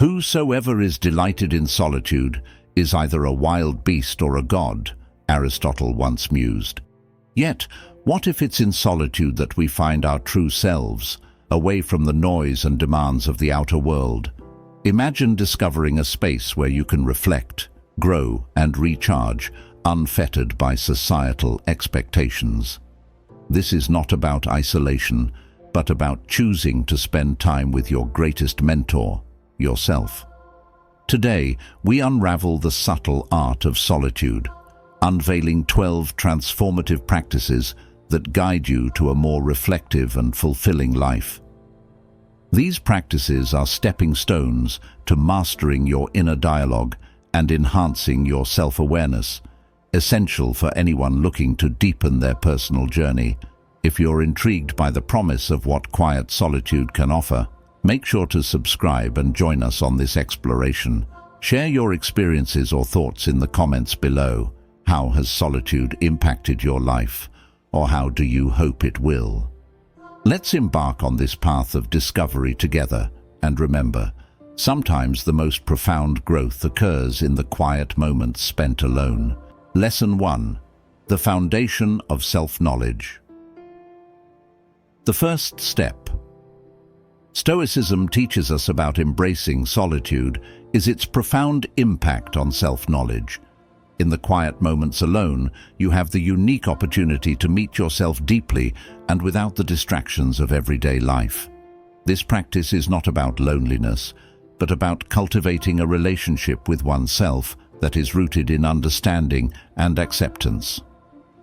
Whosoever is delighted in solitude is either a wild beast or a god, Aristotle once mused. Yet, what if it's in solitude that we find our true selves, away from the noise and demands of the outer world? Imagine discovering a space where you can reflect, grow, and recharge, unfettered by societal expectations. This is not about isolation, but about choosing to spend time with your greatest mentor, yourself. Today, we unravel the subtle art of solitude, unveiling 12 transformative practices that guide you to a more reflective and fulfilling life. These practices are stepping stones to mastering your inner dialogue and enhancing your self-awareness, essential for anyone looking to deepen their personal journey. If you're intrigued by the promise of what quiet solitude can offer, make sure to subscribe and join us on this exploration. Share your experiences or thoughts in the comments below. How has solitude impacted your life, or how do you hope it will? Let's embark on this path of discovery together, and remember, sometimes the most profound growth occurs in the quiet moments spent alone. Lesson 1. The foundation of self-knowledge. The first step. Stoicism teaches us about embracing solitude is its profound impact on self-knowledge. In the quiet moments alone, you have the unique opportunity to meet yourself deeply and without the distractions of everyday life. This practice is not about loneliness, but about cultivating a relationship with oneself that is rooted in understanding and acceptance.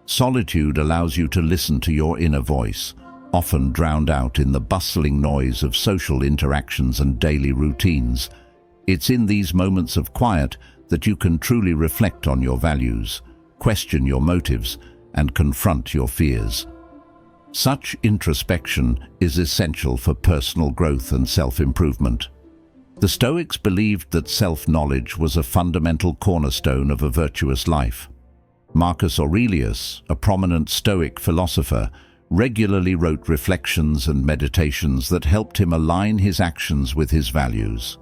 Solitude allows you to listen to your inner voice, often drowned out in the bustling noise of social interactions and daily routines. It's in these moments of quiet that you can truly reflect on your values, question your motives, and confront your fears. Such introspection is essential for personal growth and self-improvement. The Stoics believed that self-knowledge was a fundamental cornerstone of a virtuous life. Marcus Aurelius, a prominent Stoic philosopher, regularly wrote reflections and meditations that helped him align his actions with his values.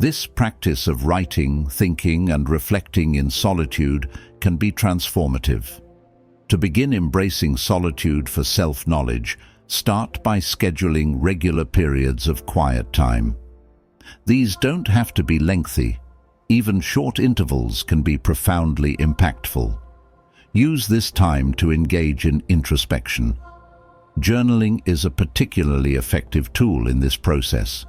This practice of writing, thinking, and reflecting in solitude can be transformative. To begin embracing solitude for self-knowledge, start by scheduling regular periods of quiet time. These don't have to be lengthy. Even short intervals can be profoundly impactful. Use this time to engage in introspection. Journaling is a particularly effective tool in this process.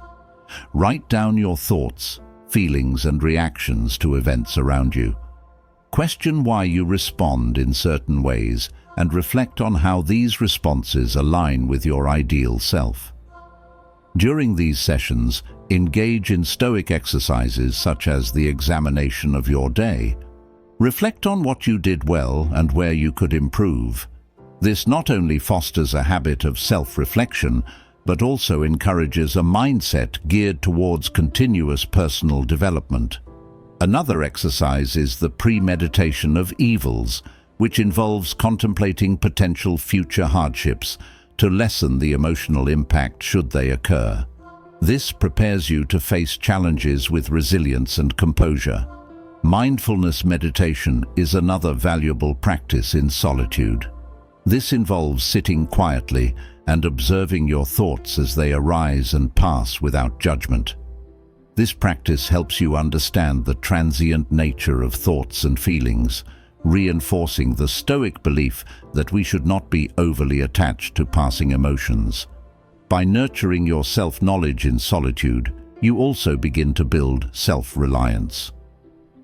Write down your thoughts, feelings, and reactions to events around you. Question why you respond in certain ways and reflect on how these responses align with your ideal self. During these sessions, engage in Stoic exercises such as the examination of your day. Reflect on what you did well and where you could improve. This not only fosters a habit of self-reflection, but also encourages a mindset geared towards continuous personal development. Another exercise is the premeditation of evils, which involves contemplating potential future hardships to lessen the emotional impact should they occur. This prepares you to face challenges with resilience and composure. Mindfulness meditation is another valuable practice in solitude. This involves sitting quietly and observing your thoughts as they arise and pass without judgment. This practice helps you understand the transient nature of thoughts and feelings, reinforcing the Stoic belief that we should not be overly attached to passing emotions. By nurturing your self-knowledge in solitude, you also begin to build self-reliance.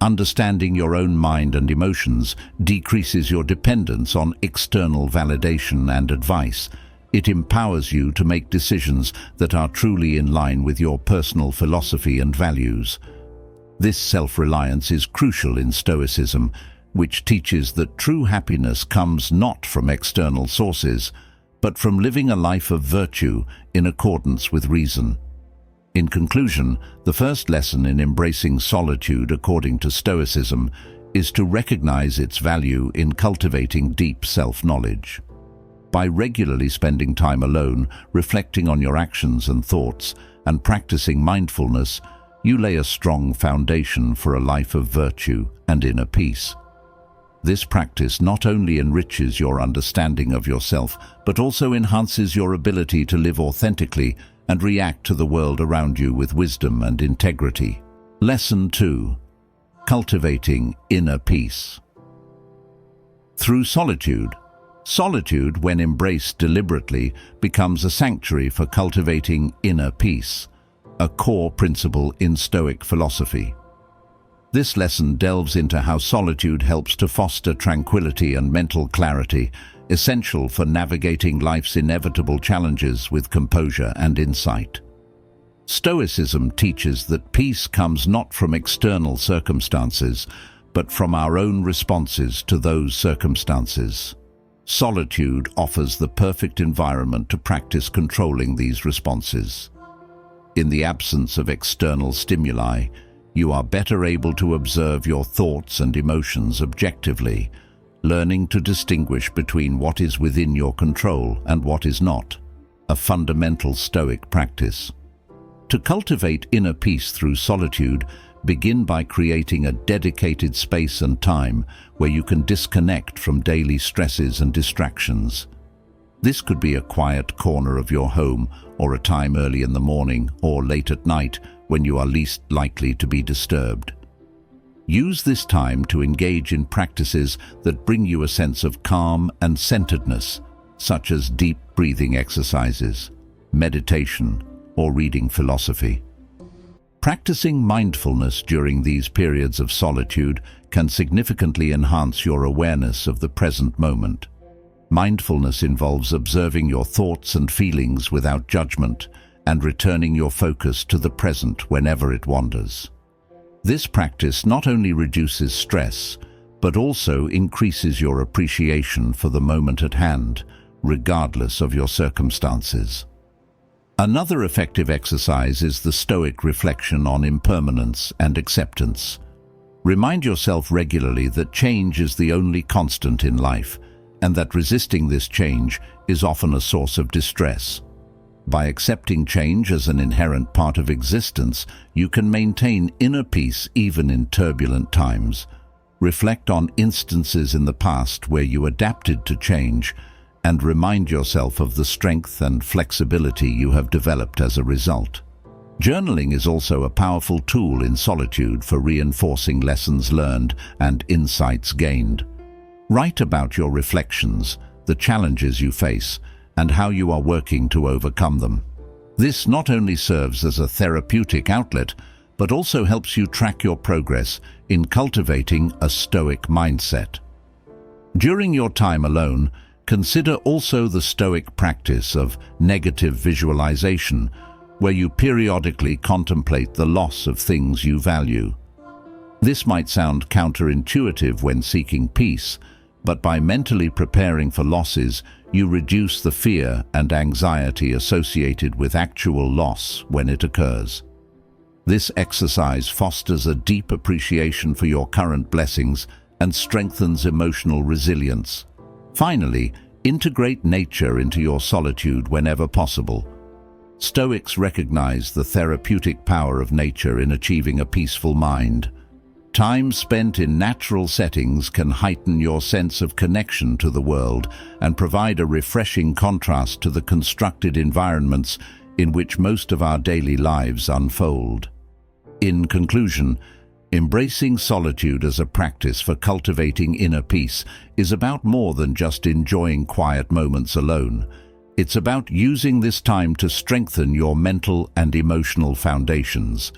Understanding your own mind and emotions decreases your dependence on external validation and advice. It empowers you to make decisions that are truly in line with your personal philosophy and values. This self-reliance is crucial in Stoicism, which teaches that true happiness comes not from external sources, but from living a life of virtue in accordance with reason. In conclusion, the first lesson in embracing solitude, according to Stoicism, is to recognize its value in cultivating deep self-knowledge. By regularly spending time alone, reflecting on your actions and thoughts, and practicing mindfulness, you lay a strong foundation for a life of virtue and inner peace. This practice not only enriches your understanding of yourself, but also enhances your ability to live authentically and react to the world around you with wisdom and integrity. Lesson 2. Cultivating inner peace. Through solitude, solitude, when embraced deliberately, becomes a sanctuary for cultivating inner peace, a core principle in Stoic philosophy. This lesson delves into how solitude helps to foster tranquility and mental clarity, essential for navigating life's inevitable challenges with composure and insight. Stoicism teaches that peace comes not from external circumstances, but from our own responses to those circumstances. Solitude offers the perfect environment to practice controlling these responses. In the absence of external stimuli, you are better able to observe your thoughts and emotions objectively, learning to distinguish between what is within your control and what is not, a fundamental Stoic practice. To cultivate inner peace through solitude, begin by creating a dedicated space and time where you can disconnect from daily stresses and distractions. This could be a quiet corner of your home, or a time early in the morning or late at night when you are least likely to be disturbed. Use this time to engage in practices that bring you a sense of calm and centeredness, such as deep breathing exercises, meditation, or reading philosophy. Practicing mindfulness during these periods of solitude can significantly enhance your awareness of the present moment. Mindfulness involves observing your thoughts and feelings without judgment and returning your focus to the present whenever it wanders. This practice not only reduces stress, but also increases your appreciation for the moment at hand, regardless of your circumstances. Another effective exercise is the Stoic reflection on impermanence and acceptance. Remind yourself regularly that change is the only constant in life, and that resisting this change is often a source of distress. By accepting change as an inherent part of existence, you can maintain inner peace even in turbulent times. Reflect on instances in the past where you adapted to change, and remind yourself of the strength and flexibility you have developed as a result. Journaling is also a powerful tool in solitude for reinforcing lessons learned and insights gained. Write about your reflections, the challenges you face, and how you are working to overcome them. This not only serves as a therapeutic outlet, but also helps you track your progress in cultivating a Stoic mindset. During your time alone, consider also the Stoic practice of negative visualization, where you periodically contemplate the loss of things you value. This might sound counterintuitive when seeking peace, but by mentally preparing for losses, you reduce the fear and anxiety associated with actual loss when it occurs. This exercise fosters a deep appreciation for your current blessings and strengthens emotional resilience. Finally, integrate nature into your solitude whenever possible. Stoics recognize the therapeutic power of nature in achieving a peaceful mind. Time spent in natural settings can heighten your sense of connection to the world and provide a refreshing contrast to the constructed environments in which most of our daily lives unfold. In conclusion, embracing solitude as a practice for cultivating inner peace is about more than just enjoying quiet moments alone. It's about using this time to strengthen your mental and emotional foundations.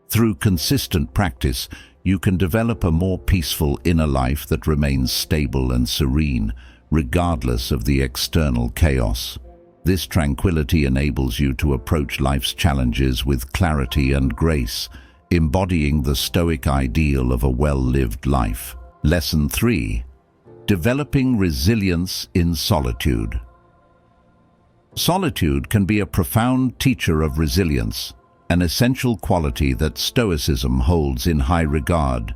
Through consistent practice, you can develop a more peaceful inner life that remains stable and serene, regardless of the external chaos. This tranquility enables you to approach life's challenges with clarity and grace, embodying the Stoic ideal of a well-lived life. Lesson 3. Developing resilience in solitude. Solitude can be a profound teacher of resilience, an essential quality that Stoicism holds in high regard.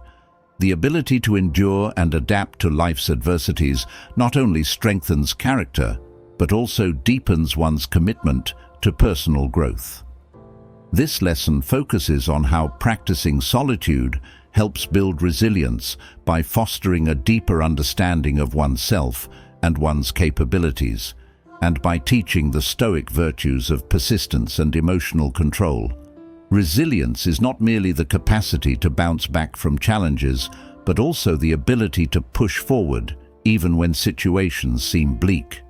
The ability to endure and adapt to life's adversities not only strengthens character, but also deepens one's commitment to personal growth. This lesson focuses on how practicing solitude helps build resilience by fostering a deeper understanding of oneself and one's capabilities, and by teaching the Stoic virtues of persistence and emotional control. Resilience is not merely the capacity to bounce back from challenges, but also the ability to push forward, even when situations seem bleak.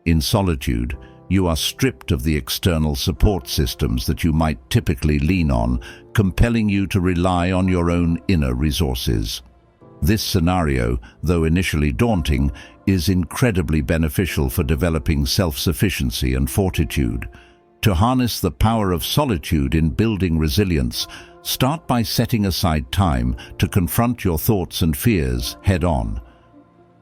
In solitude, you are stripped of the external support systems that you might typically lean on, compelling you to rely on your own inner resources. This scenario, though initially daunting, is incredibly beneficial for developing self-sufficiency and fortitude. To harness the power of solitude in building resilience, start by setting aside time to confront your thoughts and fears head-on.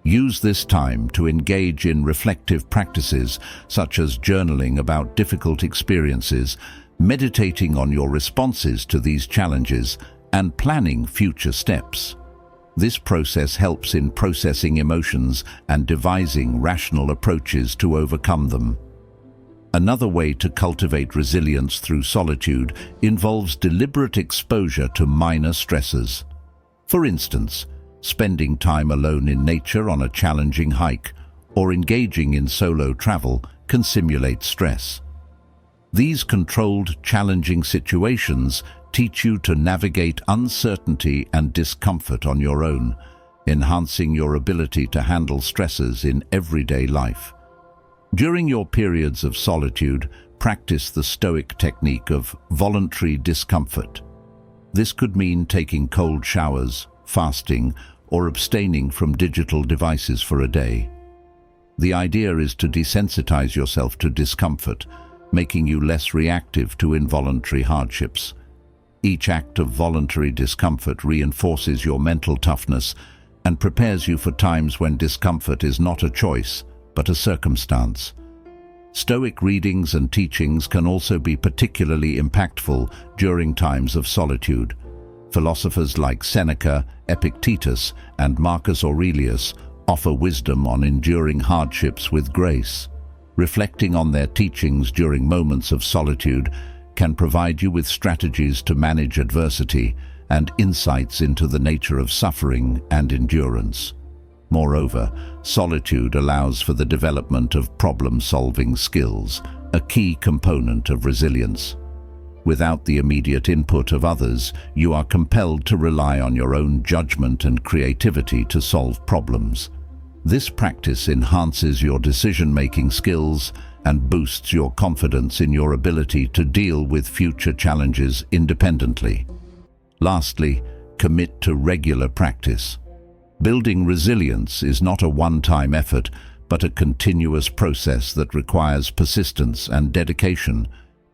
Use this time to engage in reflective practices such as journaling about difficult experiences, meditating on your responses to these challenges, and planning future steps. This process helps in processing emotions and devising rational approaches to overcome them. Another way to cultivate resilience through solitude involves deliberate exposure to minor stresses. For instance, spending time alone in nature on a challenging hike or engaging in solo travel can simulate stress. These controlled, challenging situations teach you to navigate uncertainty and discomfort on your own, enhancing your ability to handle stresses in everyday life. During your periods of solitude, practice the Stoic technique of voluntary discomfort. This could mean taking cold showers, fasting, or abstaining from digital devices for a day. The idea is to desensitize yourself to discomfort, making you less reactive to involuntary hardships. Each act of voluntary discomfort reinforces your mental toughness and prepares you for times when discomfort is not a choice, but a circumstance. Stoic readings and teachings can also be particularly impactful during times of solitude. Philosophers like Seneca, Epictetus, and Marcus Aurelius offer wisdom on enduring hardships with grace. Reflecting on their teachings during moments of solitude can provide you with strategies to manage adversity and insights into the nature of suffering and endurance. Moreover, solitude allows for the development of problem-solving skills, a key component of resilience. Without the immediate input of others, you are compelled to rely on your own judgment and creativity to solve problems. This practice enhances your decision-making skills and boosts your confidence in your ability to deal with future challenges independently. Lastly, commit to regular practice. Building resilience is not a one-time effort, but a continuous process that requires persistence and dedication.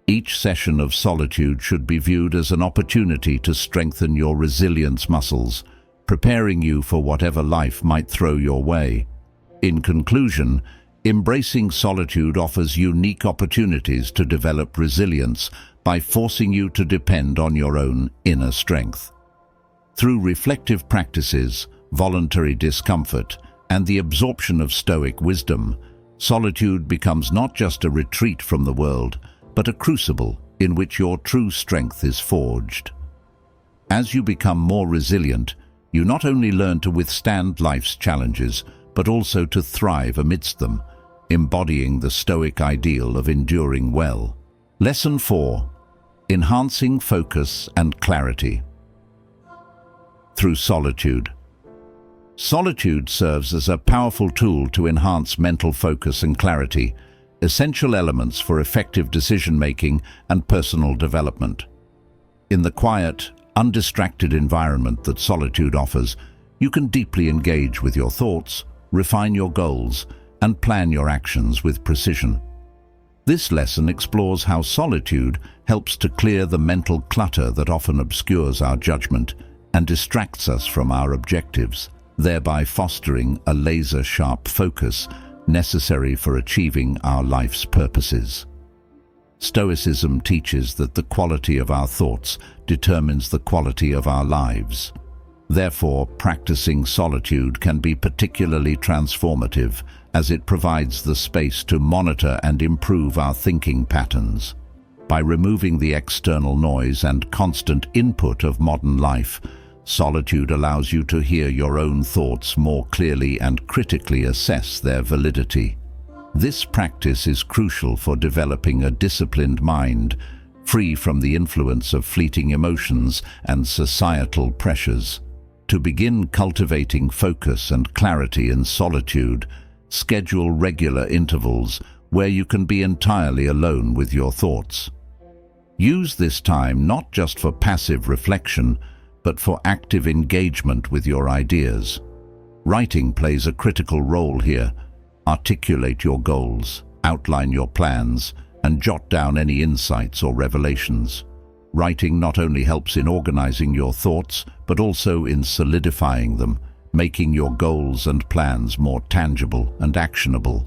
Each session of solitude should be viewed as an opportunity to strengthen your resilience muscles, preparing you for whatever life might throw your way. In conclusion, embracing solitude offers unique opportunities to develop resilience by forcing you to depend on your own inner strength. Through reflective practices, voluntary discomfort, and the absorption of Stoic wisdom, solitude becomes not just a retreat from the world, but a crucible in which your true strength is forged. As you become more resilient, you not only learn to withstand life's challenges, but also to thrive amidst them, embodying the Stoic ideal of enduring well. Lesson 4. Enhancing focus and clarity. Through solitude. Solitude serves as a powerful tool to enhance mental focus and clarity, essential elements for effective decision-making and personal development. In the quiet, undistracted environment that solitude offers, you can deeply engage with your thoughts, refine your goals, and plan your actions with precision. This lesson explores how solitude helps to clear the mental clutter that often obscures our judgment and distracts us from our objectives, thereby fostering a laser-sharp focus necessary for achieving our life's purposes. Stoicism teaches that the quality of our thoughts determines the quality of our lives. Therefore, practicing solitude can be particularly transformative, as it provides the space to monitor and improve our thinking patterns. By removing the external noise and constant input of modern life, solitude allows you to hear your own thoughts more clearly and critically assess their validity. This practice is crucial for developing a disciplined mind, free from the influence of fleeting emotions and societal pressures. To begin cultivating focus and clarity in solitude, schedule regular intervals where you can be entirely alone with your thoughts. Use this time not just for passive reflection, but for active engagement with your ideas. Writing plays a critical role here. Articulate your goals, outline your plans, and jot down any insights or revelations. Writing not only helps in organizing your thoughts, but also in solidifying them, making your goals and plans more tangible and actionable.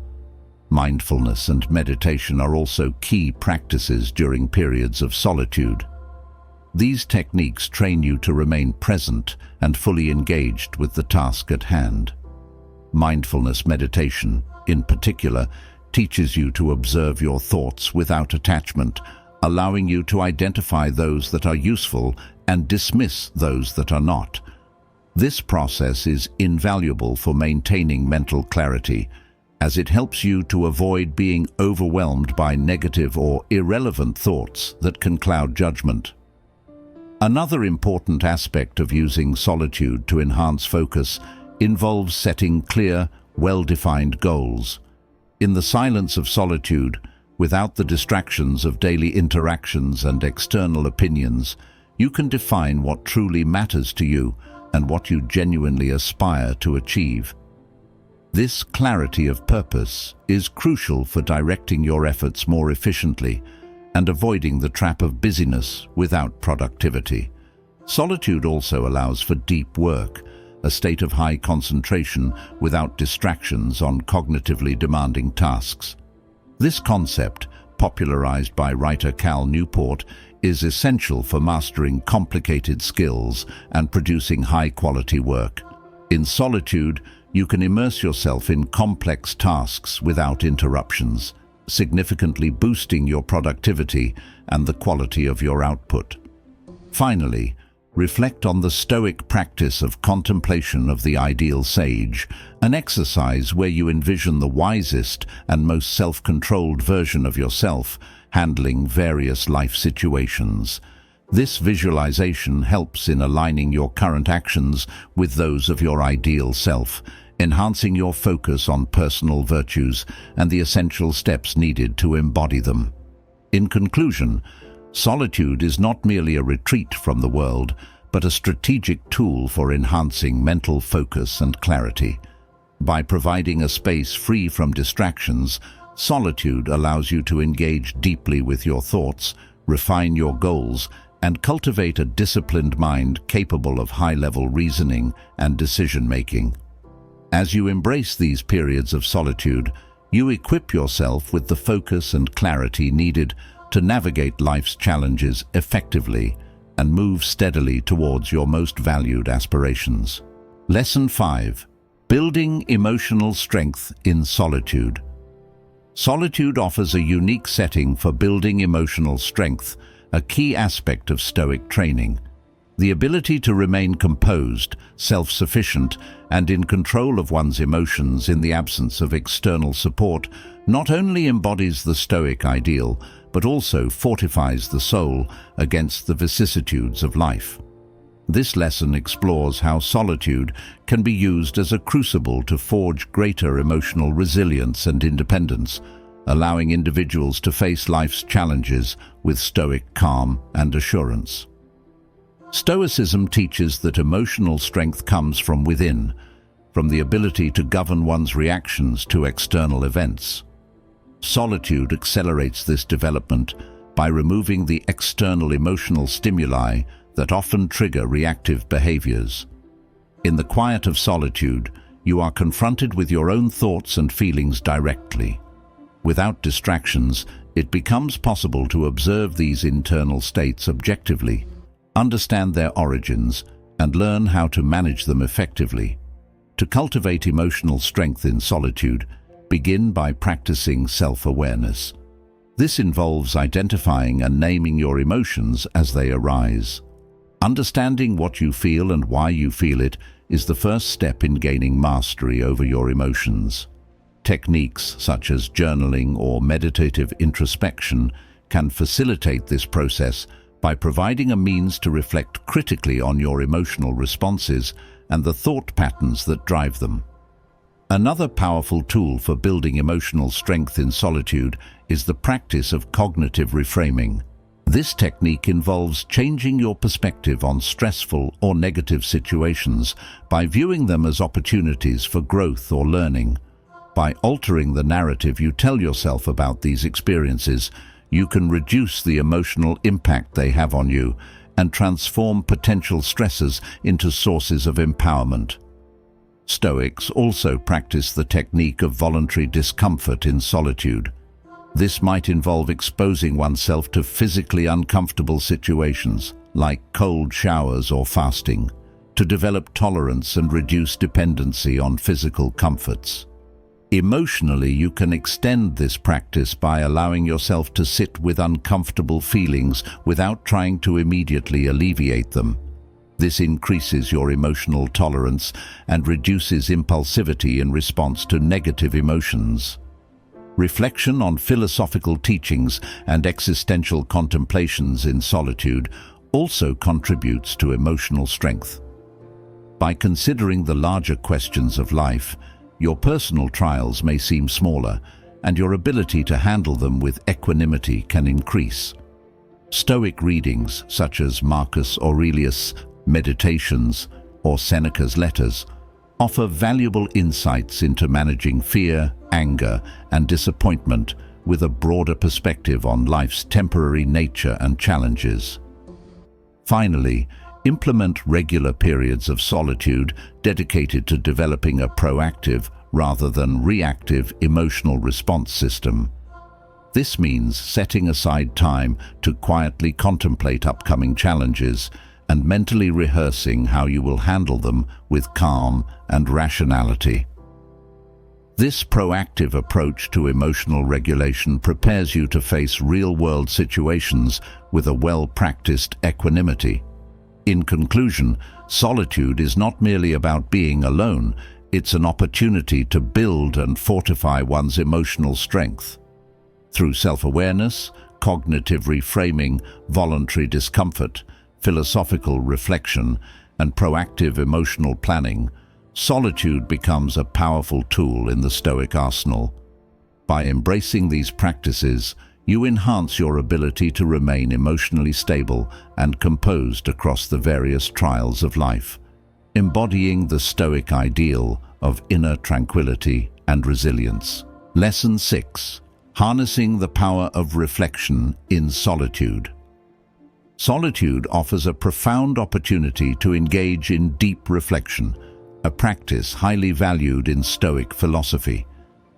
Mindfulness and meditation are also key practices during periods of solitude. These techniques train you to remain present and fully engaged with the task at hand. Mindfulness meditation, in particular, teaches you to observe your thoughts without attachment, allowing you to identify those that are useful and dismiss those that are not. This process is invaluable for maintaining mental clarity, as it helps you to avoid being overwhelmed by negative or irrelevant thoughts that can cloud judgment. Another important aspect of using solitude to enhance focus involves setting clear, well-defined goals. In the silence of solitude, without the distractions of daily interactions and external opinions, you can define what truly matters to you and what you genuinely aspire to achieve. This clarity of purpose is crucial for directing your efforts more efficiently and avoiding the trap of busyness without productivity. Solitude also allows for deep work, a state of high concentration without distractions on cognitively demanding tasks. This concept, popularized by writer Cal Newport, is essential for mastering complicated skills and producing high-quality work. In solitude, you can immerse yourself in complex tasks without interruptions, significantly boosting your productivity and the quality of your output. Finally, reflect on the Stoic practice of contemplation of the ideal sage, an exercise where you envision the wisest and most self-controlled version of yourself, handling various life situations. This visualization helps in aligning your current actions with those of your ideal self, enhancing your focus on personal virtues and the essential steps needed to embody them. In conclusion, solitude is not merely a retreat from the world, but a strategic tool for enhancing mental focus and clarity. By providing a space free from distractions, solitude allows you to engage deeply with your thoughts, refine your goals, and cultivate a disciplined mind capable of high-level reasoning and decision-making. As you embrace these periods of solitude, you equip yourself with the focus and clarity needed to navigate life's challenges effectively and move steadily towards your most valued aspirations. Lesson 5. Building emotional strength in solitude. Solitude offers a unique setting for building emotional strength, a key aspect of Stoic training. The ability to remain composed, self-sufficient, and in control of one's emotions in the absence of external support not only embodies the Stoic ideal, but also fortifies the soul against the vicissitudes of life. This lesson explores how solitude can be used as a crucible to forge greater emotional resilience and independence, allowing individuals to face life's challenges with Stoic calm and assurance. Stoicism teaches that emotional strength comes from within, from the ability to govern one's reactions to external events. Solitude accelerates this development by removing the external emotional stimuli that often trigger reactive behaviors. In the quiet of solitude, you are confronted with your own thoughts and feelings directly. Without distractions, it becomes possible to observe these internal states objectively, understand their origins, and learn how to manage them effectively. To cultivate emotional strength in solitude, begin by practicing self-awareness. This involves identifying and naming your emotions as they arise. Understanding what you feel and why you feel it is the first step in gaining mastery over your emotions. Techniques such as journaling or meditative introspection can facilitate this process by providing a means to reflect critically on your emotional responses and the thought patterns that drive them. Another powerful tool for building emotional strength in solitude is the practice of cognitive reframing. This technique involves changing your perspective on stressful or negative situations by viewing them as opportunities for growth or learning. By altering the narrative you tell yourself about these experiences, you can reduce the emotional impact they have on you and transform potential stresses into sources of empowerment. Stoics also practice the technique of voluntary discomfort in solitude. This might involve exposing oneself to physically uncomfortable situations, like cold showers or fasting, to develop tolerance and reduce dependency on physical comforts. Emotionally, you can extend this practice by allowing yourself to sit with uncomfortable feelings without trying to immediately alleviate them. This increases your emotional tolerance and reduces impulsivity in response to negative emotions. Reflection on philosophical teachings and existential contemplations in solitude also contributes to emotional strength. By considering the larger questions of life, your personal trials may seem smaller, and your ability to handle them with equanimity can increase. Stoic readings such as Marcus Aurelius' Meditations or Seneca's Letters offer valuable insights into managing fear, anger, and disappointment with a broader perspective on life's temporary nature and challenges. Finally, implement regular periods of solitude dedicated to developing a proactive rather than reactive emotional response system. This means setting aside time to quietly contemplate upcoming challenges and mentally rehearsing how you will handle them with calm and rationality. This proactive approach to emotional regulation prepares you to face real-world situations with a well-practiced equanimity. In conclusion, solitude is not merely about being alone, it's an opportunity to build and fortify one's emotional strength. Through self-awareness, cognitive reframing, voluntary discomfort, philosophical reflection, and proactive emotional planning, solitude becomes a powerful tool in the Stoic arsenal. By embracing these practices, you enhance your ability to remain emotionally stable and composed across the various trials of life, embodying the Stoic ideal of inner tranquility and resilience. Lesson 6. Harnessing the power of reflection in solitude. Solitude offers a profound opportunity to engage in deep reflection, a practice highly valued in Stoic philosophy.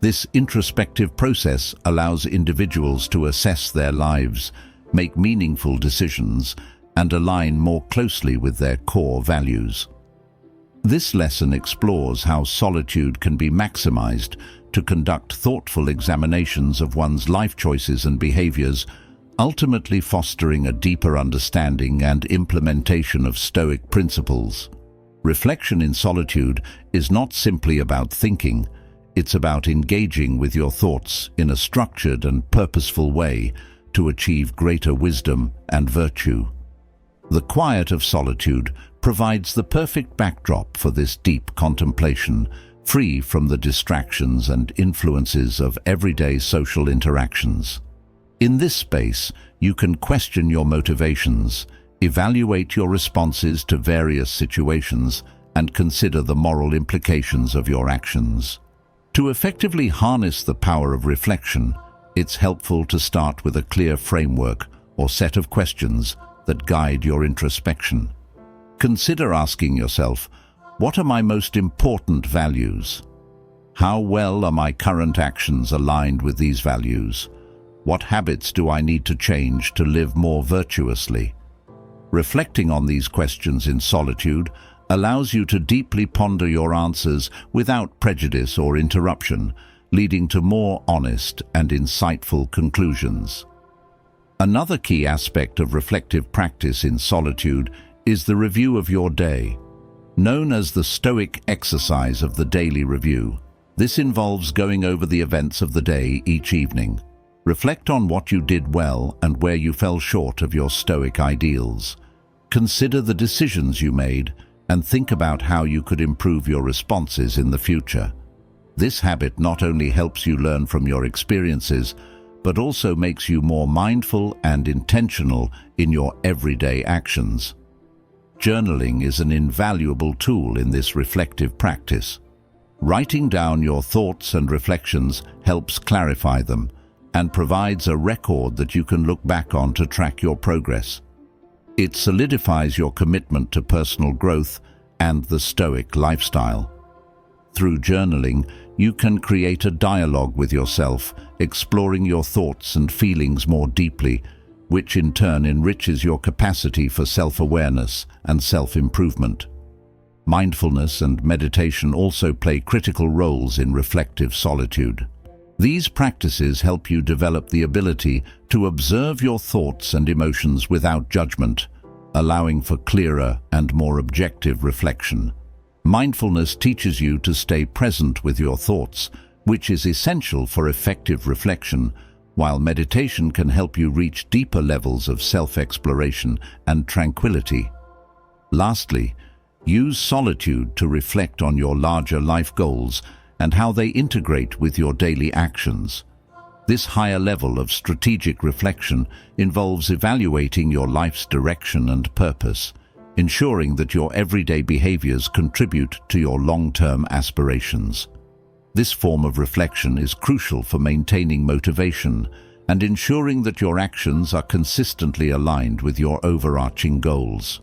This introspective process allows individuals to assess their lives, make meaningful decisions, and align more closely with their core values. This lesson explores how solitude can be maximized to conduct thoughtful examinations of one's life choices and behaviors, ultimately fostering a deeper understanding and implementation of Stoic principles. Reflection in solitude is not simply about thinking, it's about engaging with your thoughts in a structured and purposeful way to achieve greater wisdom and virtue. The quiet of solitude provides the perfect backdrop for this deep contemplation, free from the distractions and influences of everyday social interactions. In this space, you can question your motivations, evaluate your responses to various situations, and consider the moral implications of your actions. To effectively harness the power of reflection, it's helpful to start with a clear framework or set of questions that guide your introspection. Consider asking yourself, what are my most important values? How well are my current actions aligned with these values? What habits do I need to change to live more virtuously? Reflecting on these questions in solitude allows you to deeply ponder your answers without prejudice or interruption, leading to more honest and insightful conclusions. Another key aspect of reflective practice in solitude is the review of your day. Known as the Stoic exercise of the daily review, this involves going over the events of the day each evening. Reflect on what you did well and where you fell short of your Stoic ideals. Consider the decisions you made and think about how you could improve your responses in the future. This habit not only helps you learn from your experiences, but also makes you more mindful and intentional in your everyday actions. Journaling is an invaluable tool in this reflective practice. Writing down your thoughts and reflections helps clarify them and provides a record that you can look back on to track your progress. It solidifies your commitment to personal growth and the Stoic lifestyle. Through journaling, you can create a dialogue with yourself, exploring your thoughts and feelings more deeply, which in turn enriches your capacity for self-awareness and self-improvement. Mindfulness and meditation also play critical roles in reflective solitude. These practices help you develop the ability to observe your thoughts and emotions without judgment, allowing for clearer and more objective reflection. Mindfulness teaches you to stay present with your thoughts, which is essential for effective reflection, while meditation can help you reach deeper levels of self-exploration and tranquility. Lastly, use solitude to reflect on your larger life goals and how they integrate with your daily actions. This higher level of strategic reflection involves evaluating your life's direction and purpose, ensuring that your everyday behaviors contribute to your long-term aspirations. This form of reflection is crucial for maintaining motivation and ensuring that your actions are consistently aligned with your overarching goals.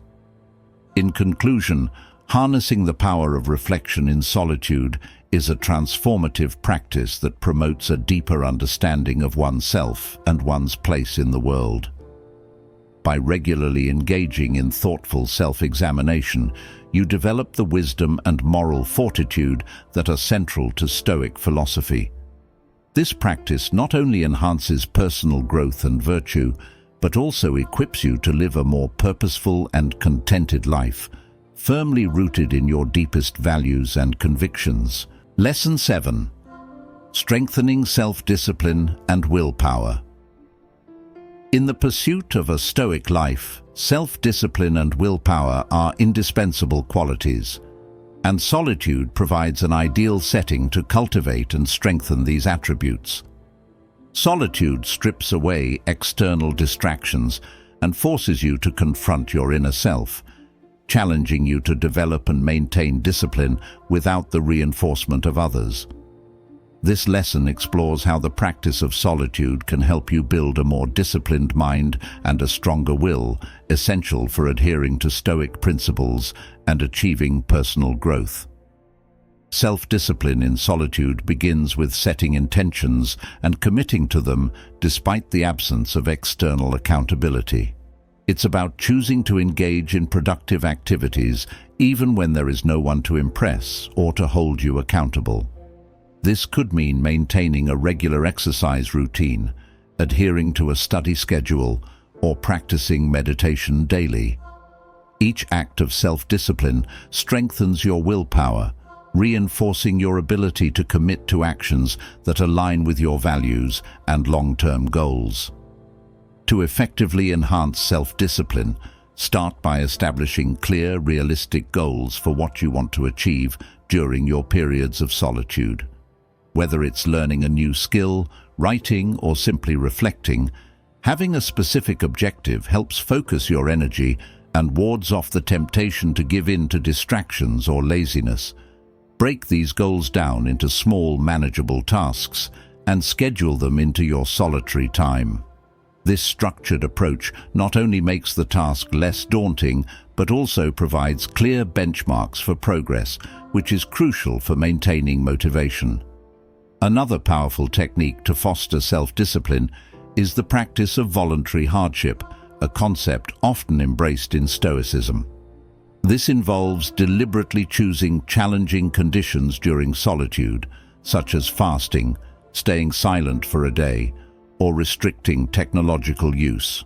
In conclusion, harnessing the power of reflection in solitude is a transformative practice that promotes a deeper understanding of oneself and one's place in the world. By regularly engaging in thoughtful self-examination, you develop the wisdom and moral fortitude that are central to Stoic philosophy. This practice not only enhances personal growth and virtue, but also equips you to live a more purposeful and contented life, firmly rooted in your deepest values and convictions. Lesson 7. Strengthening self-discipline and willpower. In the pursuit of a Stoic life, self-discipline and willpower are indispensable qualities, and solitude provides an ideal setting to cultivate and strengthen these attributes. Solitude strips away external distractions and forces you to confront your inner self, challenging you to develop and maintain discipline without the reinforcement of others. This lesson explores how the practice of solitude can help you build a more disciplined mind and a stronger will, essential for adhering to Stoic principles and achieving personal growth. Self-discipline in solitude begins with setting intentions and committing to them despite the absence of external accountability. It's about choosing to engage in productive activities even when there is no one to impress or to hold you accountable. This could mean maintaining a regular exercise routine, adhering to a study schedule, or practicing meditation daily. Each act of self-discipline strengthens your willpower, reinforcing your ability to commit to actions that align with your values and long-term goals. To effectively enhance self-discipline, start by establishing clear, realistic goals for what you want to achieve during your periods of solitude. Whether it's learning a new skill, writing, or simply reflecting, having a specific objective helps focus your energy and wards off the temptation to give in to distractions or laziness. Break these goals down into small, manageable tasks and schedule them into your solitary time. This structured approach not only makes the task less daunting, but also provides clear benchmarks for progress, which is crucial for maintaining motivation. Another powerful technique to foster self-discipline is the practice of voluntary hardship, a concept often embraced in Stoicism. This involves deliberately choosing challenging conditions during solitude, such as fasting, staying silent for a day, or restricting technological use.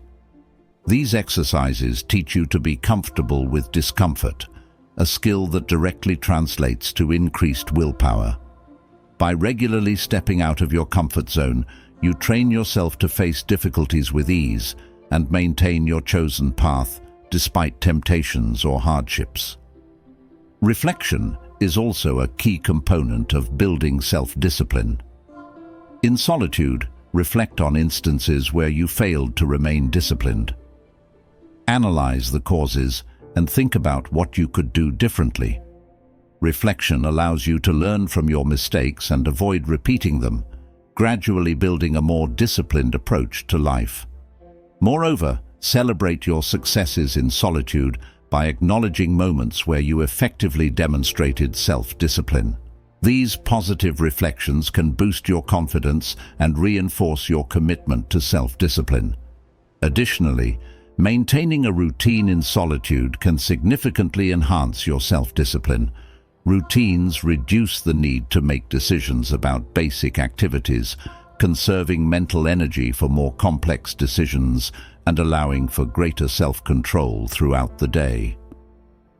These exercises teach you to be comfortable with discomfort, a skill that directly translates to increased willpower. By regularly stepping out of your comfort zone, you train yourself to face difficulties with ease and maintain your chosen path despite temptations or hardships. Reflection is also a key component of building self-discipline. In solitude, reflect on instances where you failed to remain disciplined. Analyze the causes and think about what you could do differently. Reflection allows you to learn from your mistakes and avoid repeating them, gradually building a more disciplined approach to life. Moreover, celebrate your successes in solitude by acknowledging moments where you effectively demonstrated self-discipline. These positive reflections can boost your confidence and reinforce your commitment to self-discipline. Additionally, maintaining a routine in solitude can significantly enhance your self-discipline. Routines reduce the need to make decisions about basic activities, conserving mental energy for more complex decisions and allowing for greater self-control throughout the day.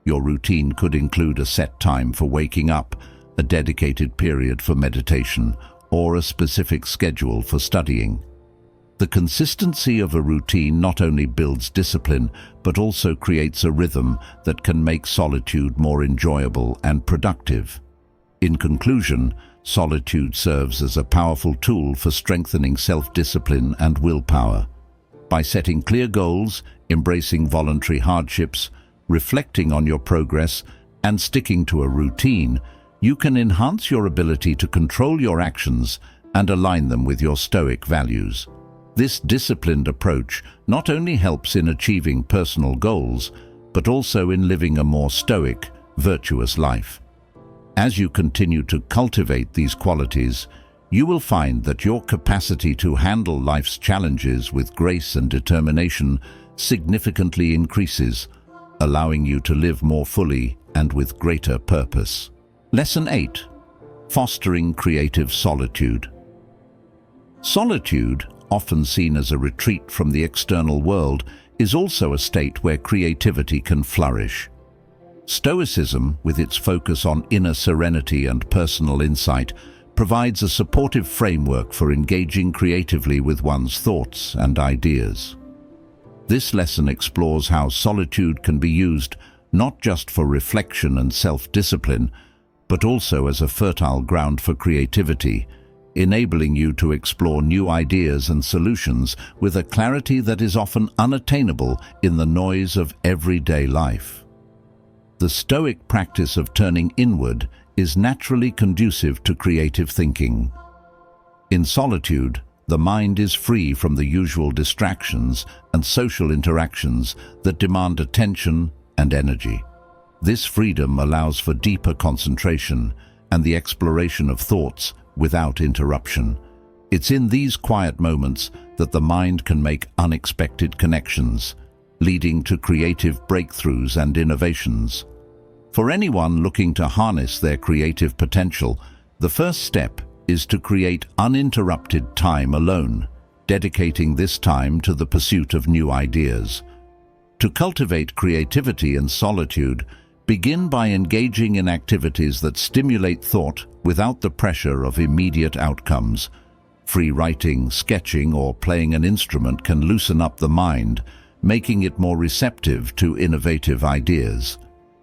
Your routine could include a set time for waking up, a dedicated period for meditation, or a specific schedule for studying. The consistency of a routine not only builds discipline, but also creates a rhythm that can make solitude more enjoyable and productive. In conclusion, solitude serves as a powerful tool for strengthening self-discipline and willpower. By setting clear goals, embracing voluntary hardships, reflecting on your progress, and sticking to a routine, you can enhance your ability to control your actions and align them with your Stoic values. This disciplined approach not only helps in achieving personal goals, but also in living a more Stoic, virtuous life. As you continue to cultivate these qualities, you will find that your capacity to handle life's challenges with grace and determination significantly increases, allowing you to live more fully and with greater purpose. Lesson 8. Fostering creative solitude. Solitude, often seen as a retreat from the external world, is also a state where creativity can flourish. Stoicism, with its focus on inner serenity and personal insight, provides a supportive framework for engaging creatively with one's thoughts and ideas. This lesson explores how solitude can be used not just for reflection and self-discipline, but also as a fertile ground for creativity, enabling you to explore new ideas and solutions with a clarity that is often unattainable in the noise of everyday life. The Stoic practice of turning inward is naturally conducive to creative thinking. In solitude, the mind is free from the usual distractions and social interactions that demand attention and energy. This freedom allows for deeper concentration and the exploration of thoughts without interruption. It's in these quiet moments that the mind can make unexpected connections, leading to creative breakthroughs and innovations. For anyone looking to harness their creative potential, the first step is to create uninterrupted time alone, dedicating this time to the pursuit of new ideas. To cultivate creativity in solitude, begin by engaging in activities that stimulate thought without the pressure of immediate outcomes. Free writing, sketching, or playing an instrument can loosen up the mind, making it more receptive to innovative ideas.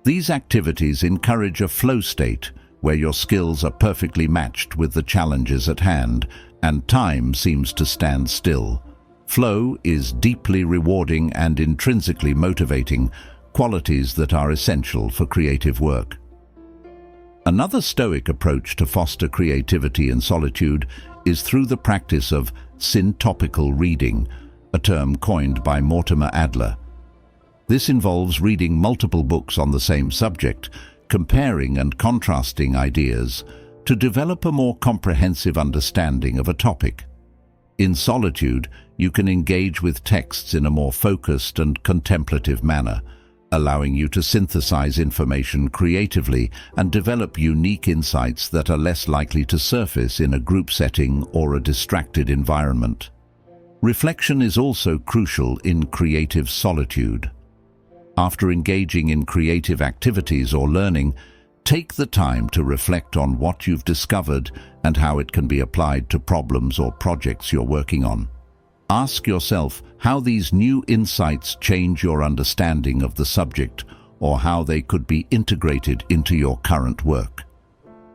These activities encourage a flow state where your skills are perfectly matched with the challenges at hand, and time seems to stand still. Flow is deeply rewarding and intrinsically motivating, qualities that are essential for creative work. Another Stoic approach to foster creativity in solitude is through the practice of syntopical reading, a term coined by Mortimer Adler. This involves reading multiple books on the same subject, comparing and contrasting ideas to develop a more comprehensive understanding of a topic. In solitude, you can engage with texts in a more focused and contemplative manner, allowing you to synthesize information creatively and develop unique insights that are less likely to surface in a group setting or a distracted environment. Reflection is also crucial in creative solitude. After engaging in creative activities or learning, take the time to reflect on what you've discovered and how it can be applied to problems or projects you're working on. Ask yourself how these new insights change your understanding of the subject or how they could be integrated into your current work.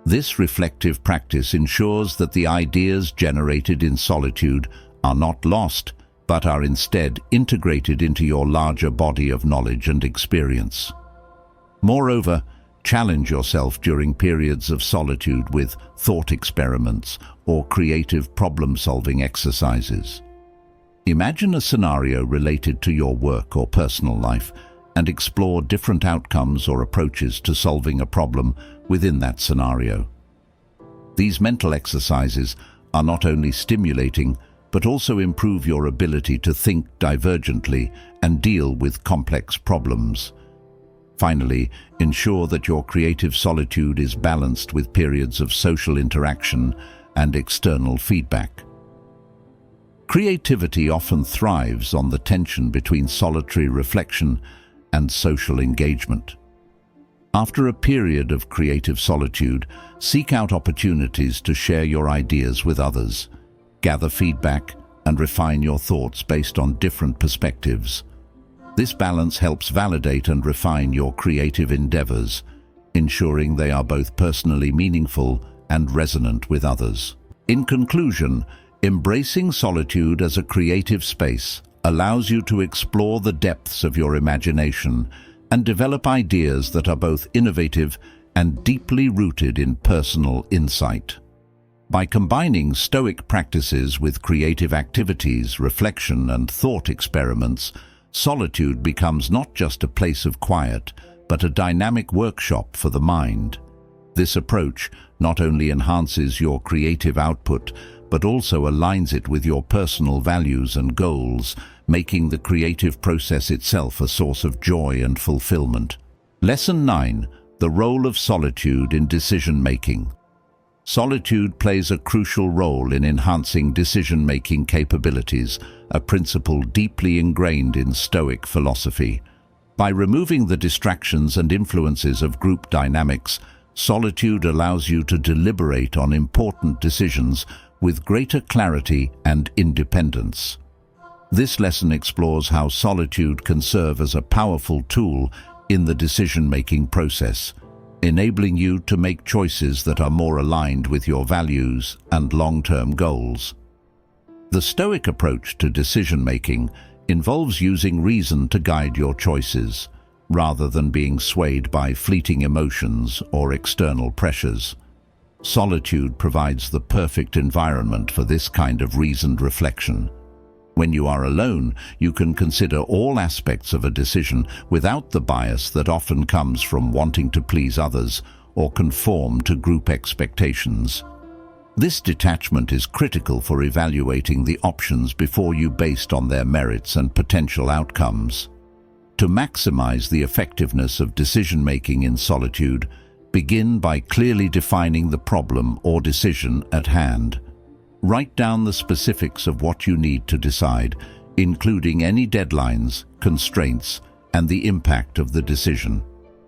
This reflective practice ensures that the ideas generated in solitude are not lost, but are instead integrated into your larger body of knowledge and experience. Moreover, challenge yourself during periods of solitude with thought experiments or creative problem-solving exercises. Imagine a scenario related to your work or personal life and explore different outcomes or approaches to solving a problem within that scenario. These mental exercises are not only stimulating, but also improve your ability to think divergently and deal with complex problems. Finally, ensure that your creative solitude is balanced with periods of social interaction and external feedback. Creativity often thrives on the tension between solitary reflection and social engagement. After a period of creative solitude, seek out opportunities to share your ideas with others, gather feedback, and refine your thoughts based on different perspectives. This balance helps validate and refine your creative endeavors, ensuring they are both personally meaningful and resonant with others. In conclusion, embracing solitude as a creative space allows you to explore the depths of your imagination and develop ideas that are both innovative and deeply rooted in personal insight. By combining Stoic practices with creative activities, reflection, and thought experiments, solitude becomes not just a place of quiet, but a dynamic workshop for the mind. This approach not only enhances your creative output, but also aligns it with your personal values and goals, making the creative process itself a source of joy and fulfillment. Lesson 9. The role of solitude in decision-making. Solitude plays a crucial role in enhancing decision-making capabilities, a principle deeply ingrained in Stoic philosophy. By removing the distractions and influences of group dynamics, solitude allows you to deliberate on important decisions with greater clarity and independence. This lesson explores how solitude can serve as a powerful tool in the decision-making process, enabling you to make choices that are more aligned with your values and long-term goals. The Stoic approach to decision-making involves using reason to guide your choices, rather than being swayed by fleeting emotions or external pressures. Solitude provides the perfect environment for this kind of reasoned reflection. When you are alone, you can consider all aspects of a decision without the bias that often comes from wanting to please others or conform to group expectations. This detachment is critical for evaluating the options before you based on their merits and potential outcomes. To maximize the effectiveness of decision-making in solitude, begin by clearly defining the problem or decision at hand. Write down the specifics of what you need to decide, including any deadlines, constraints, and the impact of the decision.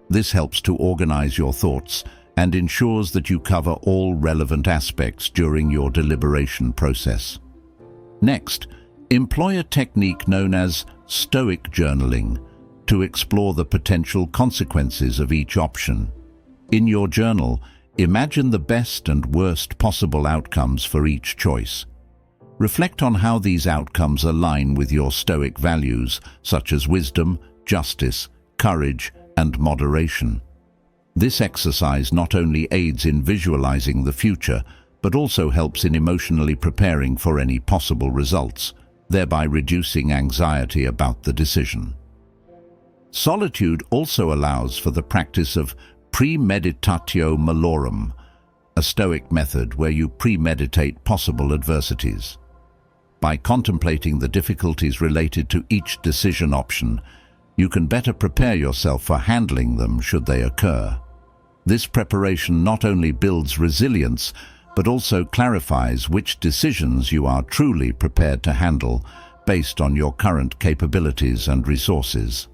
This helps to organize your thoughts and ensures that you cover all relevant aspects during your deliberation process. Next, employ a technique known as Stoic journaling to explore the potential consequences of each option. In your journal, imagine the best and worst possible outcomes for each choice. Reflect on how these outcomes align with your Stoic values, such as wisdom, justice, courage, and moderation. This exercise not only aids in visualizing the future, but also helps in emotionally preparing for any possible results, thereby reducing anxiety about the decision. Solitude also allows for the practice of premeditatio malorum, a Stoic method where you premeditate possible adversities. By contemplating the difficulties related to each decision option, You can better prepare yourself for handling them should they occur. This preparation not only builds resilience, but also clarifies which decisions you are truly prepared to handle based on your current capabilities and resources.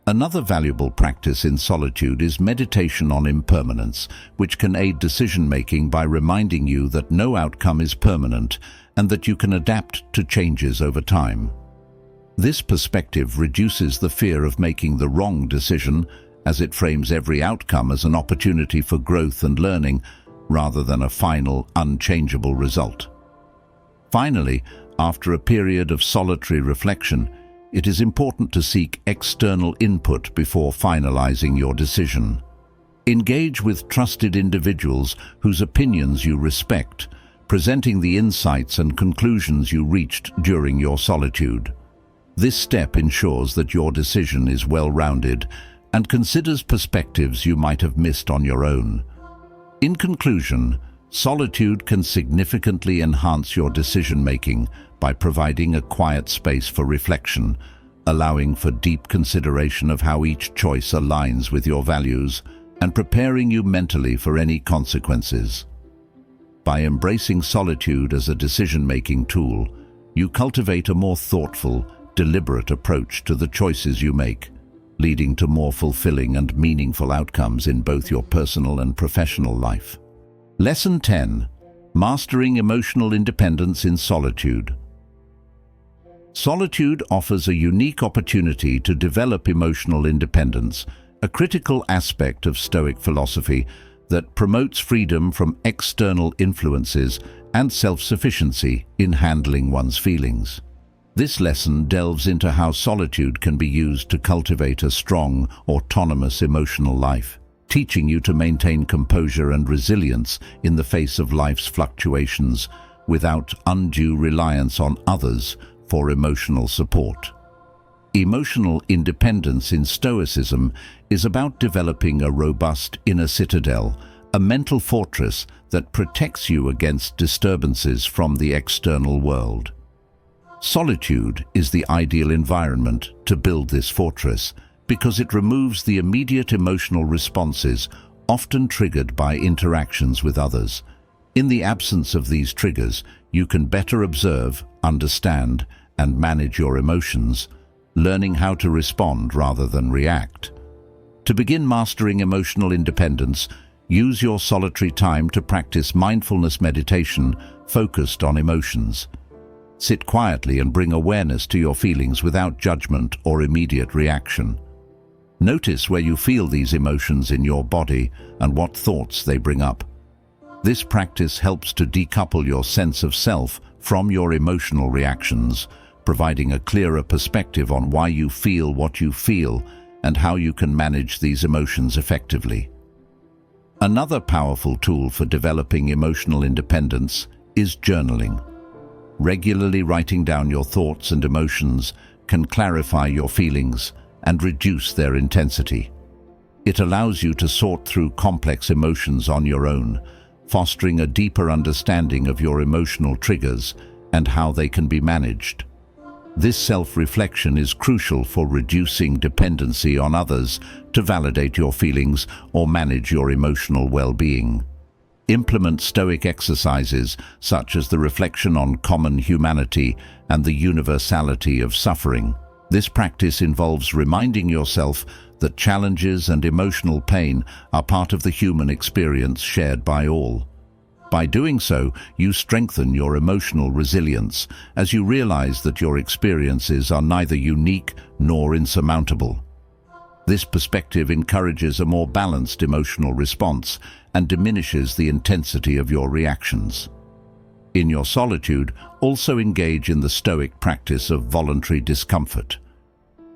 Another valuable practice in solitude is meditation on impermanence, which can aid decision-making by reminding you that no outcome is permanent and that you can adapt to changes over time. This perspective reduces the fear of making the wrong decision, as it frames every outcome as an opportunity for growth and learning, rather than a final, unchangeable result. Finally, after a period of solitary reflection, it is important to seek external input before finalizing your decision. Engage with trusted individuals whose opinions you respect, presenting the insights and conclusions you reached during your solitude. This step ensures that your decision is well-rounded and considers perspectives you might have missed on your own. In conclusion, solitude can significantly enhance your decision-making by providing a quiet space for reflection, allowing for deep consideration of how each choice aligns with your values, and preparing you mentally for any consequences. By embracing solitude as a decision-making tool, you cultivate a more thoughtful, deliberate approach to the choices you make, leading to more fulfilling and meaningful outcomes in both your personal and professional life. Lesson 10. Mastering emotional independence in solitude. Solitude offers a unique opportunity to develop emotional independence, a critical aspect of Stoic philosophy that promotes freedom from external influences and self-sufficiency in handling one's feelings. This lesson delves into how solitude can be used to cultivate a strong, autonomous emotional life, teaching you to maintain composure and resilience in the face of life's fluctuations without undue reliance on others for emotional support. Emotional independence in Stoicism is about developing a robust inner citadel, a mental fortress that protects you against disturbances from the external world. Solitude is the ideal environment to build this fortress because it removes the immediate emotional responses often triggered by interactions with others. In the absence of these triggers, you can better observe, understand, and manage your emotions, learning how to respond rather than react. To begin mastering emotional independence, use your solitary time to practice mindfulness meditation focused on emotions. Sit quietly and bring awareness to your feelings without judgment or immediate reaction. Notice where you feel these emotions in your body and what thoughts they bring up. This practice helps to decouple your sense of self from your emotional reactions, providing a clearer perspective on why you feel what you feel and how you can manage these emotions effectively. Another powerful tool for developing emotional independence is journaling. Regularly writing down your thoughts and emotions can clarify your feelings and reduce their intensity. It allows you to sort through complex emotions on your own, fostering a deeper understanding of your emotional triggers and how they can be managed. This self-reflection is crucial for reducing dependency on others to validate your feelings or manage your emotional well-being. Implement Stoic exercises such as the reflection on common humanity and the universality of suffering. This practice involves reminding yourself that challenges and emotional pain are part of the human experience shared by all. By doing so, you strengthen your emotional resilience as you realize that your experiences are neither unique nor insurmountable. This perspective encourages a more balanced emotional response and diminishes the intensity of your reactions. In your solitude, also engage in the Stoic practice of voluntary discomfort.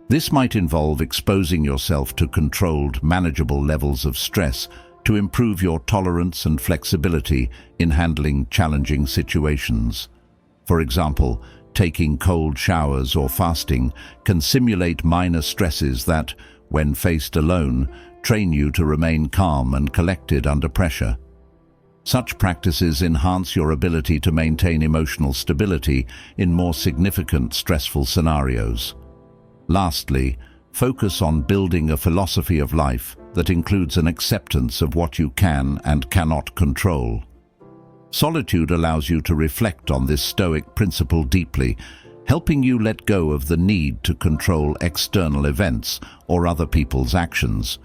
This might involve exposing yourself to controlled, manageable levels of stress to improve your tolerance and flexibility in handling challenging situations. For example, taking cold showers or fasting can simulate minor stresses that, when faced alone, train you to remain calm and collected under pressure. Such practices enhance your ability to maintain emotional stability in more significant stressful scenarios. Lastly, Focus on building a philosophy of life that includes an acceptance of what you can and cannot control. Solitude allows you to reflect on this Stoic principle deeply, helping you let go of the need to control external events or other people's actions.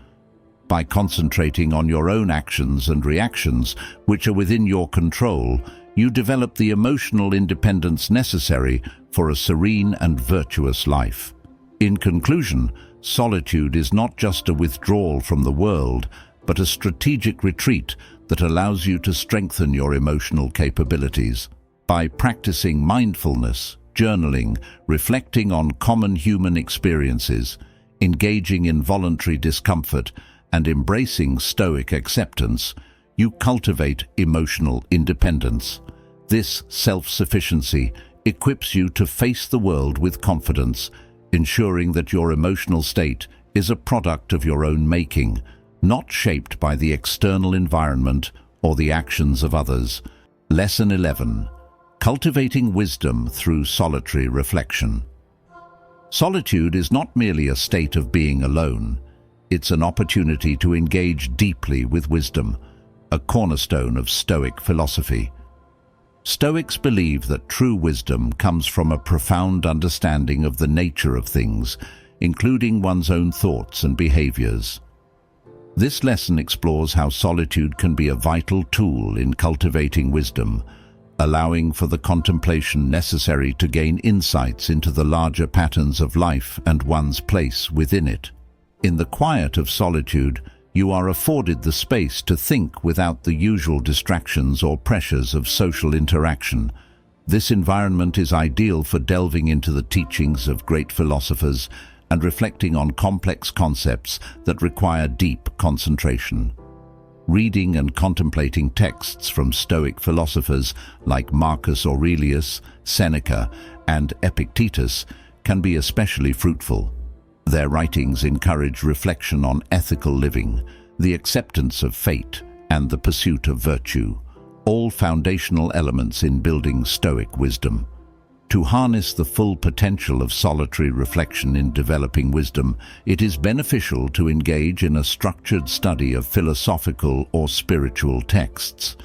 By concentrating on your own actions and reactions, which are within your control, you develop the emotional independence necessary for a serene and virtuous life. In conclusion, solitude is not just a withdrawal from the world, but a strategic retreat that allows you to strengthen your emotional capabilities. By practicing mindfulness, journaling, reflecting on common human experiences, engaging in voluntary discomfort, and embracing Stoic acceptance, you cultivate emotional independence. This self-sufficiency equips you to face the world with confidence, ensuring that your emotional state is a product of your own making, not shaped by the external environment or the actions of others. Lesson 11. Cultivating wisdom through solitary reflection. Solitude is not merely a state of being alone. It's an opportunity to engage deeply with wisdom, a cornerstone of Stoic philosophy. Stoics believe that true wisdom comes from a profound understanding of the nature of things, including one's own thoughts and behaviors. This lesson explores how solitude can be a vital tool in cultivating wisdom, allowing for the contemplation necessary to gain insights into the larger patterns of life and one's place within it. In the quiet of solitude, you are afforded the space to think without the usual distractions or pressures of social interaction. This environment is ideal for delving into the teachings of great philosophers and reflecting on complex concepts that require deep concentration. Reading and contemplating texts from Stoic philosophers like Marcus Aurelius, Seneca, and Epictetus can be especially fruitful. Their writings encourage reflection on ethical living, the acceptance of fate, and the pursuit of virtue, all foundational elements in building Stoic wisdom. To harness the full potential of solitary reflection in developing wisdom, it is beneficial to engage in a structured study of philosophical or spiritual texts.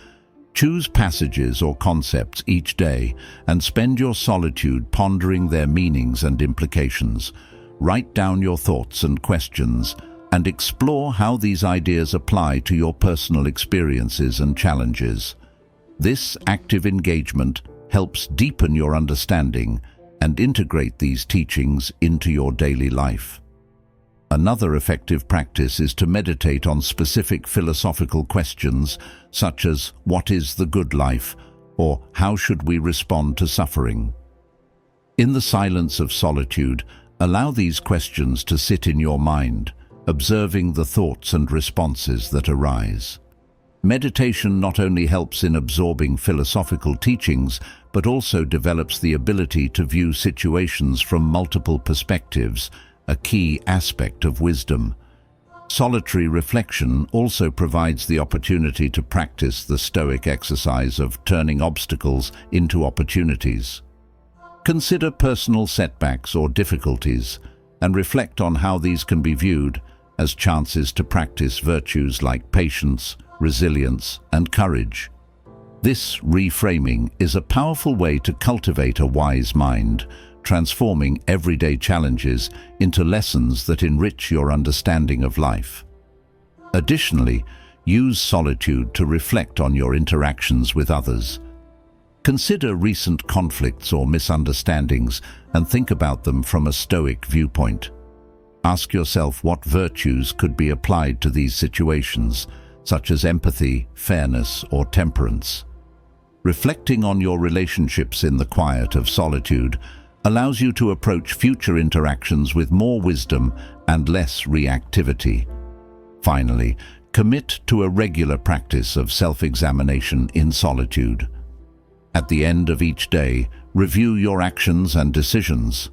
Choose passages or concepts each day and spend your solitude pondering their meanings and implications. Write down your thoughts and questions, and explore how these ideas apply to your personal experiences and challenges. This active engagement helps deepen your understanding and integrate these teachings into your daily life. Another effective practice is to meditate on specific philosophical questions such as what is the good life, or how should we respond to suffering. In the silence of solitude, allow these questions to sit in your mind, observing the thoughts and responses that arise. Meditation not only helps in absorbing philosophical teachings, but also develops the ability to view situations from multiple perspectives, a key aspect of wisdom. Solitary reflection also provides the opportunity to practice the Stoic exercise of turning obstacles into opportunities. Consider personal setbacks or difficulties and reflect on how these can be viewed as chances to practice virtues like patience, resilience, and courage. This reframing is a powerful way to cultivate a wise mind, transforming everyday challenges into lessons that enrich your understanding of life. Additionally, use solitude to reflect on your interactions with others. Consider recent conflicts or misunderstandings and think about them from a Stoic viewpoint. Ask yourself what virtues could be applied to these situations, such as empathy, fairness, or temperance. Reflecting on your relationships in the quiet of solitude allows you to approach future interactions with more wisdom and less reactivity. Finally, commit to a regular practice of self-examination in solitude. At the end of each day, review your actions and decisions.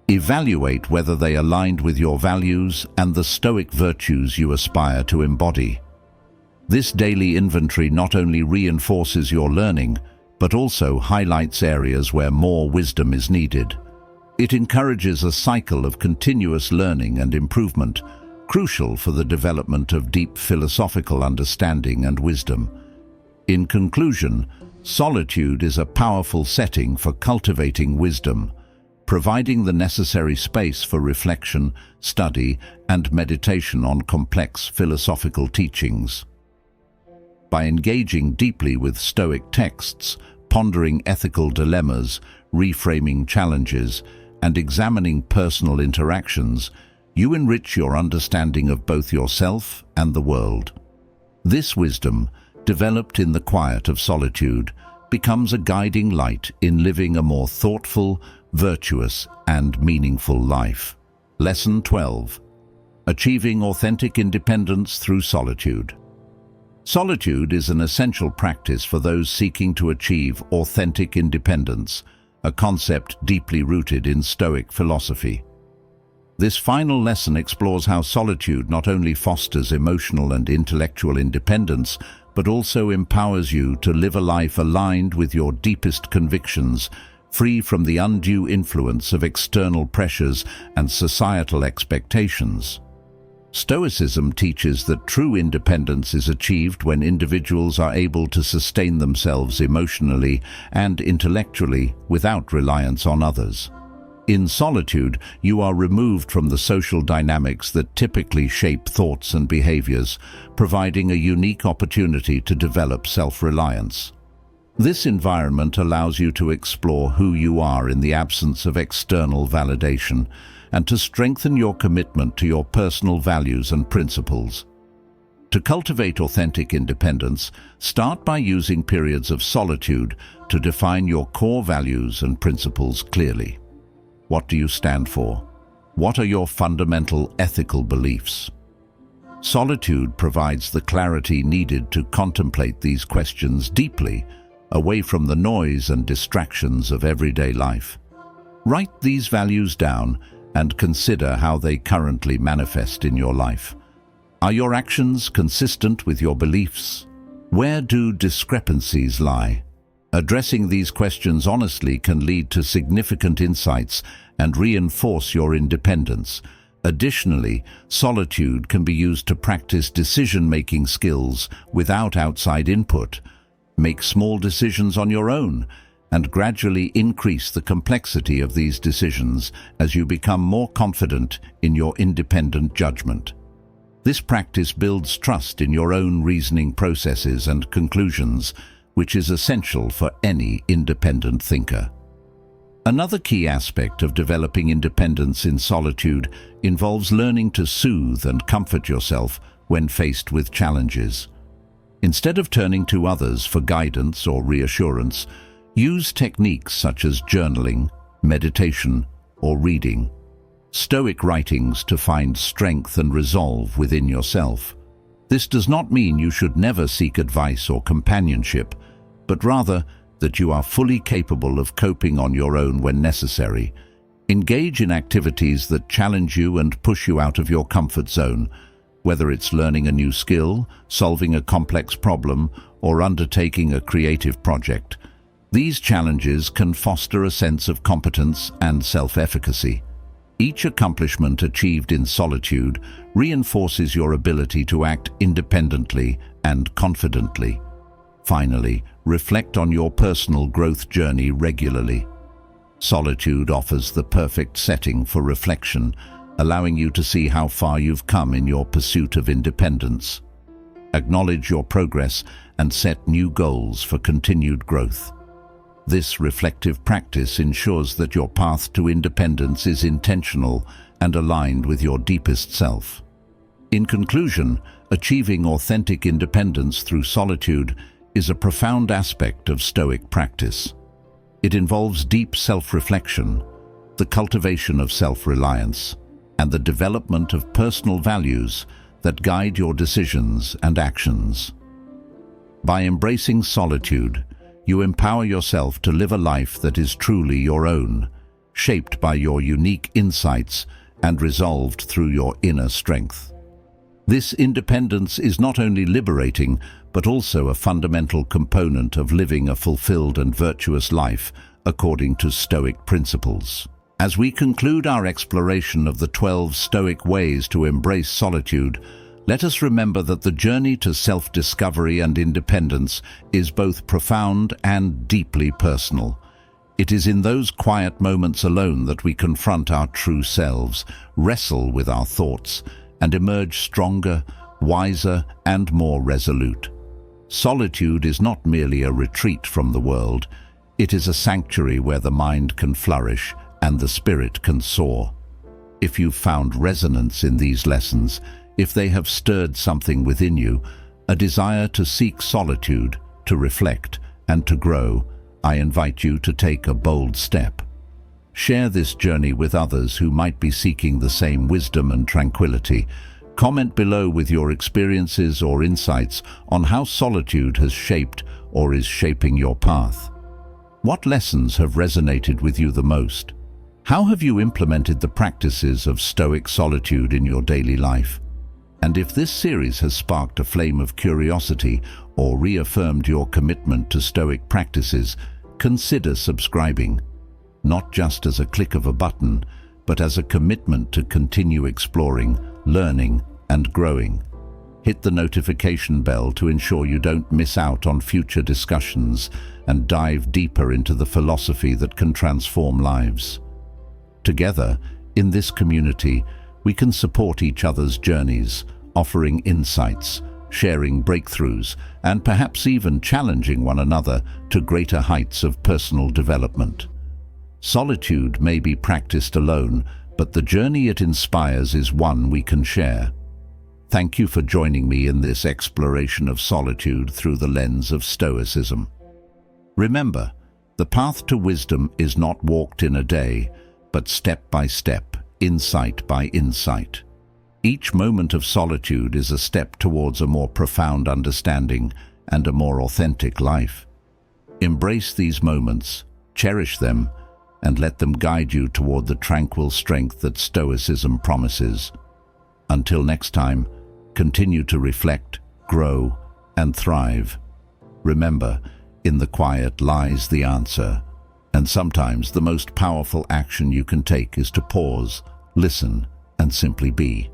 Evaluate whether they aligned with your values and the Stoic virtues you aspire to embody. This daily inventory not only reinforces your learning, but also highlights areas where more wisdom is needed. It encourages a cycle of continuous learning and improvement, crucial for the development of deep philosophical understanding and wisdom. In conclusion, solitude is a powerful setting for cultivating wisdom, providing the necessary space for reflection, study, and meditation on complex philosophical teachings. By engaging deeply with Stoic texts, pondering ethical dilemmas, reframing challenges, and examining personal interactions, you enrich your understanding of both yourself and the world. This wisdom, developed in the quiet of solitude, becomes a guiding light in living a more thoughtful, virtuous, and meaningful life. Lesson 12. Achieving authentic independence through solitude. Solitude is an essential practice for those seeking to achieve authentic independence, a concept deeply rooted in Stoic philosophy. This final lesson explores how solitude not only fosters emotional and intellectual independence, but also empowers you to live a life aligned with your deepest convictions, free from the undue influence of external pressures and societal expectations. Stoicism teaches that true independence is achieved when individuals are able to sustain themselves emotionally and intellectually without reliance on others. In solitude, you are removed from the social dynamics that typically shape thoughts and behaviors, providing a unique opportunity to develop self-reliance. This environment allows you to explore who you are in the absence of external validation, and to strengthen your commitment to your personal values and principles. To cultivate authentic independence, start by using periods of solitude to define your core values and principles clearly. What do you stand for? What are your fundamental ethical beliefs? Solitude provides the clarity needed to contemplate these questions deeply, away from the noise and distractions of everyday life. Write these values down and consider how they currently manifest in your life. Are your actions consistent with your beliefs? Where do discrepancies lie? Addressing these questions honestly can lead to significant insights and reinforce your independence. Additionally, solitude can be used to practice decision-making skills without outside input. Make small decisions on your own, and gradually increase the complexity of these decisions as you become more confident in your independent judgment. This practice builds trust in your own reasoning processes and conclusions, which is essential for any independent thinker. Another key aspect of developing independence in solitude involves learning to soothe and comfort yourself when faced with challenges. Instead of turning to others for guidance or reassurance, use techniques such as journaling, meditation, or reading Stoic writings to find strength and resolve within yourself. This does not mean you should never seek advice or companionship, but rather that you are fully capable of coping on your own when necessary. Engage in activities that challenge you and push you out of your comfort zone, whether it's learning a new skill, solving a complex problem, or undertaking a creative project. These challenges can foster a sense of competence and self-efficacy. Each accomplishment achieved in solitude reinforces your ability to act independently and confidently. Finally, reflect on your personal growth journey regularly. Solitude offers the perfect setting for reflection, allowing you to see how far you've come in your pursuit of independence. Acknowledge your progress and set new goals for continued growth. This reflective practice ensures that your path to independence is intentional and aligned with your deepest self. In conclusion, achieving authentic independence through solitude is a profound aspect of Stoic practice. It involves deep self-reflection, the cultivation of self-reliance, and the development of personal values that guide your decisions and actions. By embracing solitude, you empower yourself to live a life that is truly your own, shaped by your unique insights and resolved through your inner strength. This independence is not only liberating, but also a fundamental component of living a fulfilled and virtuous life according to Stoic principles. As we conclude our exploration of the 12 Stoic ways to embrace solitude, let us remember that the journey to self-discovery and independence is both profound and deeply personal. It is in those quiet moments alone that we confront our true selves, wrestle with our thoughts, and emerge stronger, wiser, and more resolute. Solitude is not merely a retreat from the world. It is a sanctuary where the mind can flourish and the spirit can soar. If you've found resonance in these lessons, if they have stirred something within you, a desire to seek solitude, to reflect, and to grow, I invite you to take a bold step. Share this journey with others who might be seeking the same wisdom and tranquility. Comment below with your experiences or insights on how solitude has shaped or is shaping your path. What lessons have resonated with you the most? How have you implemented the practices of Stoic solitude in your daily life? And if this series has sparked a flame of curiosity or reaffirmed your commitment to Stoic practices, consider subscribing, not just as a click of a button, but as a commitment to continue exploring, learning, and growing. Hit the notification bell to ensure you don't miss out on future discussions and dive deeper into the philosophy that can transform lives. Together, in this community, we can support each other's journeys, offering insights, sharing breakthroughs, and perhaps even challenging one another to greater heights of personal development. Solitude may be practiced alone, but the journey it inspires is one we can share. Thank you for joining me in this exploration of solitude through the lens of Stoicism. Remember, the path to wisdom is not walked in a day, but step by step, insight by insight. Each moment of solitude is a step towards a more profound understanding and a more authentic life. Embrace these moments, cherish them, and let them guide you toward the tranquil strength that Stoicism promises. Until next time, continue to reflect, grow, and thrive. Remember, in the quiet lies the answer, and sometimes the most powerful action you can take is to pause, listen, and simply be.